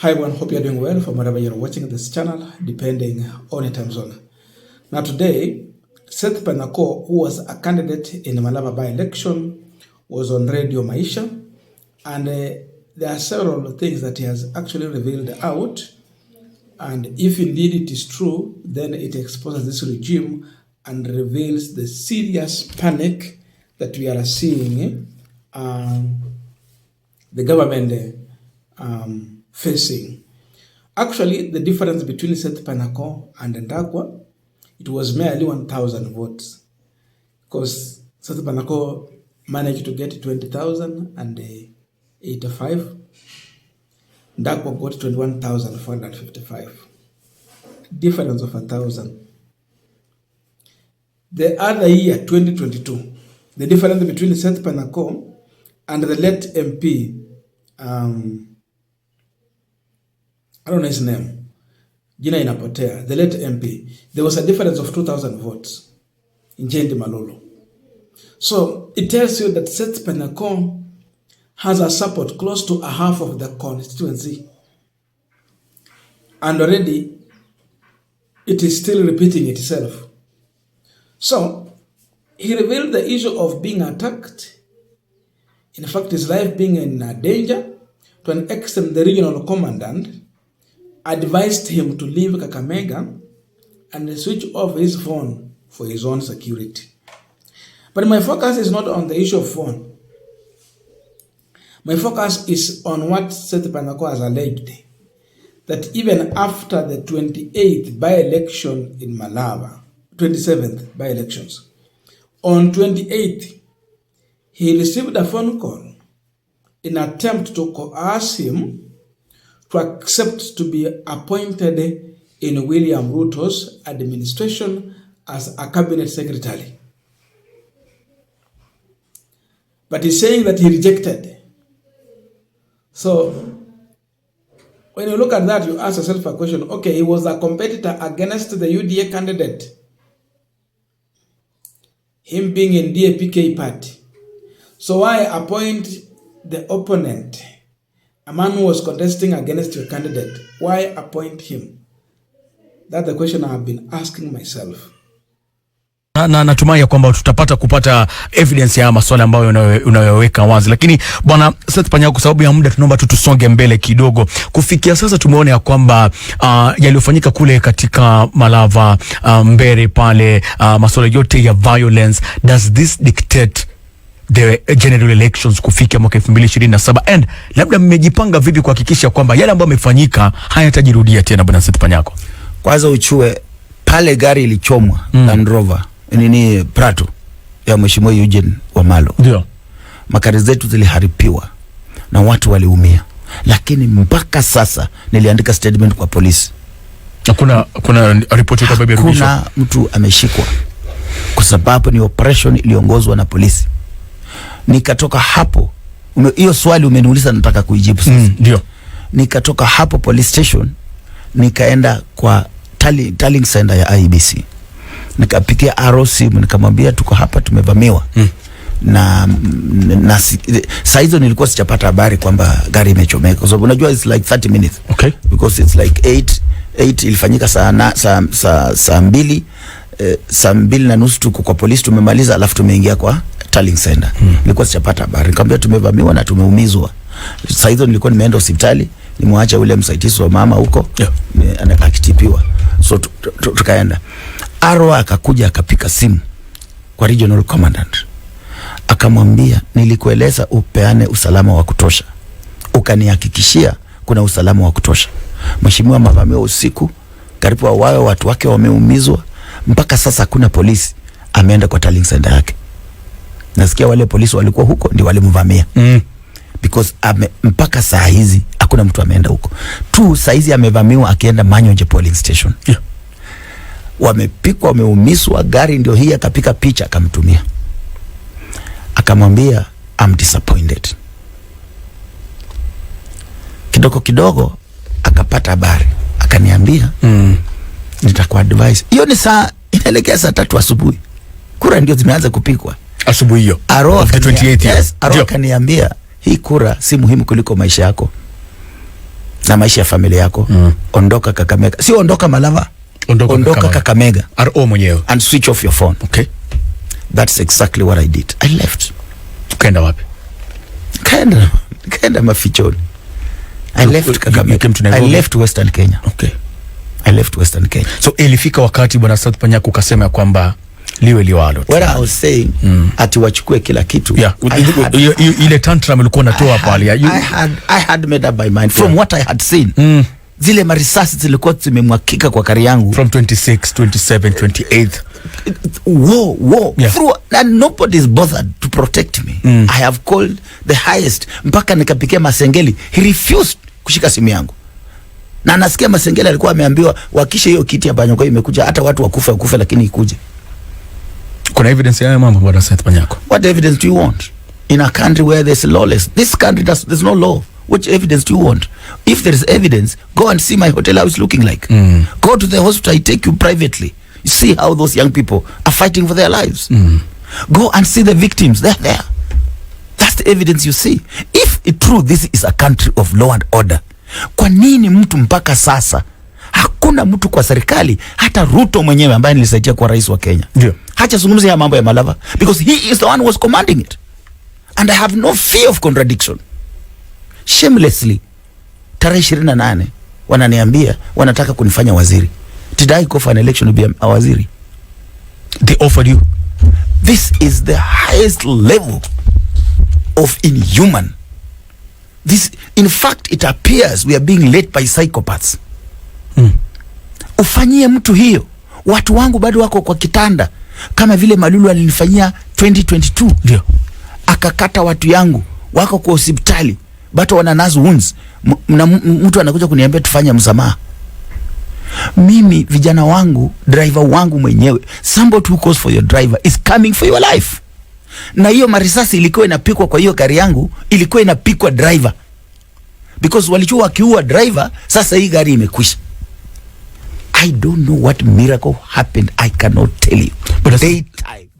Hi everyone, hope you're doing well from wherever you're watching this channel, depending on your time zone. Now today, Seth Panyako, who was a candidate in the Malaba by-election, was on Radio Maisha, and there are several things that he has actually revealed out, and if indeed it is true, then it exposes this regime and reveals the serious panic that we are seeing the government facing. Actually, the difference between Seth Panyako and Inangungwa, it was merely 1,000 votes, because Seth Panyako managed to get 20,085. Inangungwa got 21,455. Difference of 1,000. The other year, 2022, the difference between Seth Panyako and the late MP, I don't know his name, jina inapotea, the late MP, there was a difference of 2,000 votes in Jendi Malolo. So it tells you that Seth Panyako has a support close to a half of the constituency. And already it is still repeating itself. So he revealed the issue of being attacked, in fact his life being in danger, to an extent the regional commandant advised him to leave Kakamega and switch off his phone for his own security. But my focus is not on the issue of phone. My focus is on what Seth Panyako has alleged, that even after the 28th by-election in Malaba, 27th by-elections, on 28th, he received a phone call in an attempt to coerce him to accept to be appointed in William Ruto's administration as a cabinet secretary. But he's saying that he rejected. So, when you look at that, you ask yourself a question. Okay, he was a competitor against the UDA candidate, him being in DAPK party. So why appoint the opponent, a man who was contesting against your candidate? Why appoint him? That's the question I have been asking myself. Na natumai ya kwamba tutapata kupata evidence ya masuala ambayo unayoweka wazi, lakini bwana Seth Panyako, kwa sababu ya muda tunaomba tusonge mbele kidogo. Kufikia sasa tumeona ya kwamba yaliyofanyika kule katika Malava, Mbere pale, masuala yote ya violence, does this dictate the general elections kufikia mwaka 2027, and labda mmejipanga vipi kuhakikisha kwamba yale ambayo yamefanyika hayatajirudia tena, bwana Seth Panyako? Kwanza uchue pale gari ilichomwa Land Rover nini Prato ya Mheshimiwa Eugene Wamalwa. Ndio. Makari zetu ziliharipiwa na watu waliumia. Lakini mpaka sasa niliandika statement kwa polisi. Kuna report kwa baby rudisho. Kuna mtu ameshikwa kwa sababu ni operation iliongozwa na polisi. Nikatoka hapo, hiyo swali umeniuliza nataka kuijibu sasa. Ndio. Nikatoka hapo police station, nikaenda kwa tallying center ya IEBC. Nikapikia ROC, nikamwambia tuko hapa tumevamiwa. Na saa hizo nilikuwa sijapata habari kwamba gari imechomeka, kwa sababu unajua it's like 30 minutes. Okay. Because it's like 8 ilifanyika saa 2, saa 2:30 tuko kwa polisi tumemaliza, alafu tumeingia kwa tallying center. Nilikuwa sijapata habari. Nikamwambia tumevamiwa na tumeumizwa. Saa hizo nilikuwa nimeenda hospitali, nimwacha ule msaidizi wa mama huko, akitipiwa. So tukaenda. Aro akakuja akapika simu kwa regional commandant. Akamwambia nilikueleza upeane usalama wa kutosha. Ukanihakikishia kuna usalama wa kutosha. Mheshimiwa mavamio usiku, karibu wao watu wake wameumizwa. Mpaka sasa kuna polisi ameenda kwa tallying center yake. Nasikia wale polisi walikuwa huko ndio walimvamia. Because mpaka saa hizi hakuna mtu ameenda huko. Saa hizi amevamiwa akienda Manyonje polling station. Yeah. Wamepikwa, wameumizwa, gari ndio hii, akapika picha akamtumia. Akamwambia I'm disappointed. Kidogo akapata habari. Akaniambia nitakuwa advise. Hiyo ni saa inaelekea saa 3 asubuhi. Kura ndio zimeanza kupikwa. Asubuhi hiyo. Aro akaniambia hii kura si muhimu kuliko maisha yako. na maisha ya familia yako, ondoka Kakamega. Si ondoka Malava, ondoka Kakamega. RO mwenyewe. And switch off your phone. Okay. That's exactly what I did. I left. Kaenda wapi? Kaenda mafichoni. I left Kakamega. I left Western Kenya. Okay. I left Western Kenya. So ilifika wakati bwana Seth Panyako ukasema kwamba liwe liwalo. What I was saying, ati wachukue kila kitu. Yeah. Ile tantrum ulikuwa unatoa pale. I had made up my mind from what I had seen. Zile marisasi zilikuwa zimemwakika kwa kari yangu. From 26, 27, 28. War. Yeah. And nobody is bothered to protect me. I have called the highest. Mpaka nikapikia Masengeli. He refused kushika simu yangu. Na nasikia Masengeli alikuwa ameambiwa wakisha hiyo kiti ya Panyako imekuja, hata watu wakufe lakini ikuje. Kuna evidence ya mambo bwana Seth Panyako? What evidence do you want? In a country where there's lawless. This country there's no law. Which evidence do you want? If there is evidence, go and see my hotel how it's looking like. Go to the hospital, I take you privately. You see how those young people are fighting for their lives. Go and see the victims. They're there. That's the evidence you see. If it's true this is a country of law and order, kwa nini mtu mpaka sasa hakuna mtu kwa serikali, hata Ruto mwenyewe ambaye nilisaidia kwa rais wa Kenya, hacha zungumzia mambo ya Malava, because he is the one who was commanding it, and I have no fear of contradiction. Shamelessly tarehe 28 wananiambia wanataka kunifanya waziri. Did I go for an election to be a waziri? They offered you. This is the highest level of inhuman. This, in fact, it appears we are being led by psychopaths. Ufanyie mtu hiyo, watu wangu bado wako kwa kitanda, kama vile Malulu alinifanyia 2022. Ndio. Akakata watu yangu wako kwa hospitali, bado wana nose wounds. Mtu anakuja kuniambia tufanye msamaha. Mimi vijana wangu, driver wangu mwenyewe, somebody who calls for your driver is coming for your life. Na hiyo marisasi ilikuwa inapikwa kwa hiyo gari yangu, ilikuwa inapikwa driver. Because walijua wakiua driver, sasa hii gari imekwisha. I don't know what miracle happened. I cannot tell you. But daytime.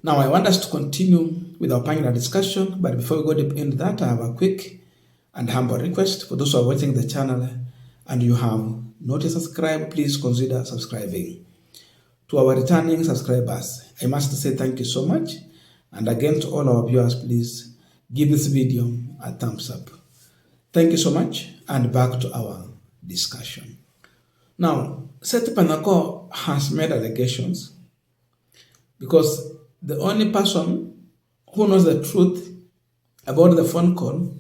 Now I want us to continue with our panel discussion, but before we go deep into that, I have a quick and humble request for those who are watching the channel and you have not yet subscribed, please consider subscribing. To our returning subscribers, I must say thank you so much. And again, to all our viewers, please give this video a thumbs up. Thank you so much, and back to our discussion. Now, Seth Panyako has made allegations because the only person who knows the truth about the phone call,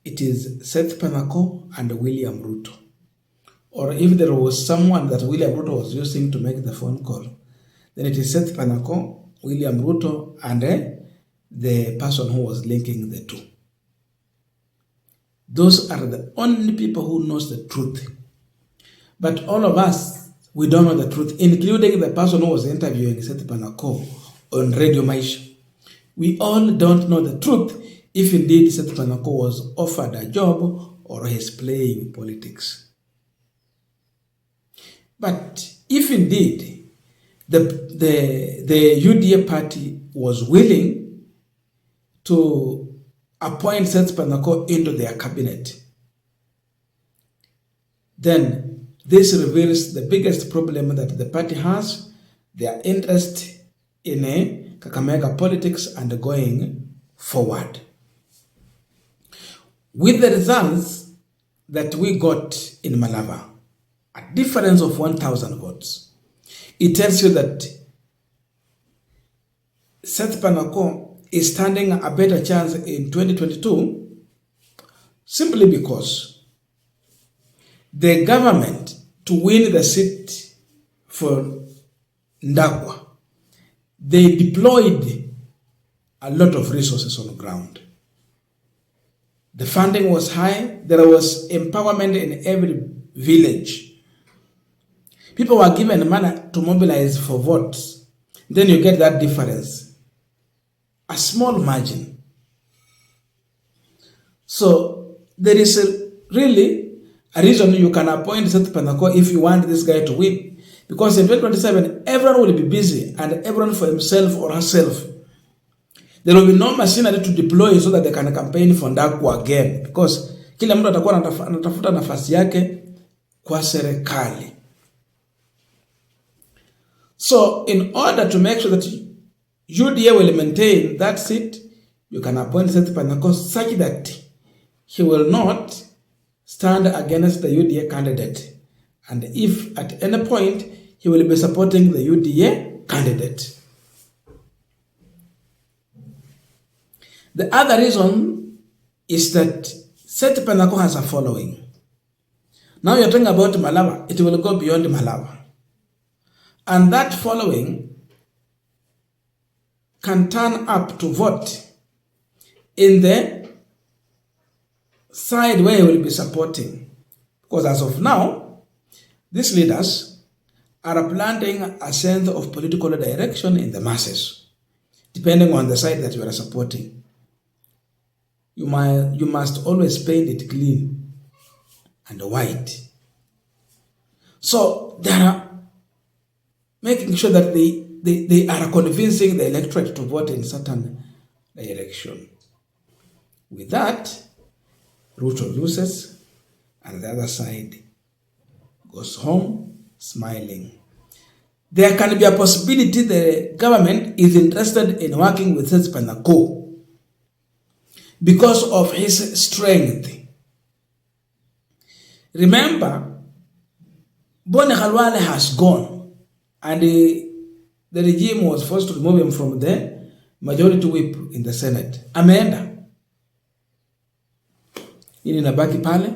it is Seth Panyako and William Ruto. Or if there was someone that William Ruto was using to make the phone call, then it is Seth Panyako, William Ruto, and the person who was linking the two. Those are the only people who knows the truth. But all of us, we don't know the truth, including the person who was interviewing Seth Panyako on Radio Maisha. We all don't know the truth if indeed Seth Panyako was offered a job or he's playing politics. But if indeed the UDA party was willing to appoint Seth Panyako into their cabinet, then this reveals the biggest problem that the party has, their interest in Kakamega politics and going forward. With the results that we got in Malava, a difference of 1,000 votes, it tells you that Seth Panyako is standing a better chance in 2022 simply because the government, to win the seat for Ndagwa, they deployed a lot of resources on the ground. The funding was high. There was empowerment in every village. People were given money to mobilize for votes. Then you get that difference. A small margin. So there is really a reason you can appoint Seth Panyako if you want this guy to win. Because in 2027, everyone will be busy and everyone for himself or herself. There will be no machinery to deploy so that they can campaign for Ndagwa again. Because Kila mtu atakuwa anatafuta nafasi yake kwa serikali. So in order to make sure that UDA will maintain that seat, you can appoint Seth Panyako such that he will not stand against the UDA candidate. And if at any point he will be supporting the UDA candidate. The other reason is that Seth Panyako has a following. Now you're talking about Malawa, it will go beyond Malawa. And that following can turn up to vote in the side where he will be supporting. Because as of now, these leaders are planting a sense of political direction in the masses, depending on the side that you are supporting. You must always paint it clean and white. So they are making sure that they are convincing the electorate to vote in certain direction. With that, Ruto loses, and the other side goes home smiling. There can be a possibility the government is interested in working with Seth Panyako because of his strength. Remember, Khalwale has gone, and the regime was forced to remove him from the majority whip in the Senate. Ameenda. Ini nabaki pale.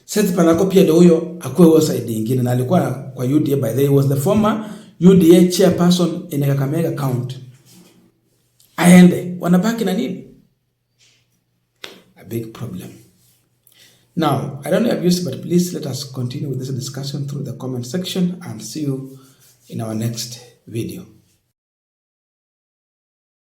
Seth Panyako pia ndio huyo akwe huo side nyingine, na alikuwa kwa UDA. By the way, was the former UDA chairperson in Kakamega County. Aende. Wanabaki na nini? A big problem. Now, I don't know if you've used, but please let us continue with this discussion through the comment section, and see you in our next video.